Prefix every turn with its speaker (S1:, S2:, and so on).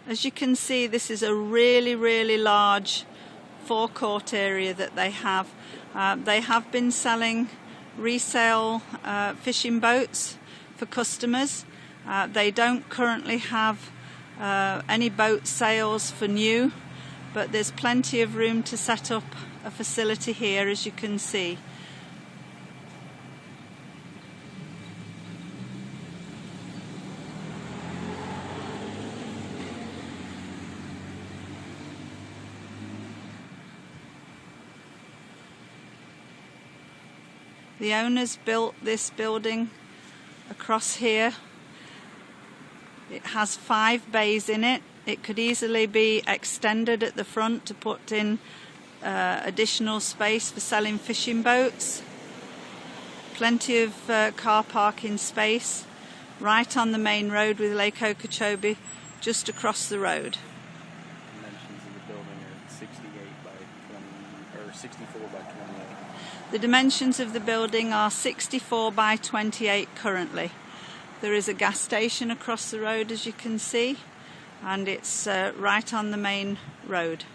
S1: As you can see, this is a really large forecourt area that they have. They have been selling resale fishing boats for customers. They don't currently have any boat sales for new, but there's plenty of room to set up a facility here, as you can see. The owners built this building across here. It has 5 bays in it. It could easily be extended at the front to put in additional space for selling fishing boats. Plenty of car parking space right on the main road with Lake Okeechobee just across the road.
S2: Dimensions of the building are 68 by 20 or 64 by 28.
S1: The dimensions of the building are 64 by 28 currently. There is a gas station across the road, as you can see, and it's right on the main road.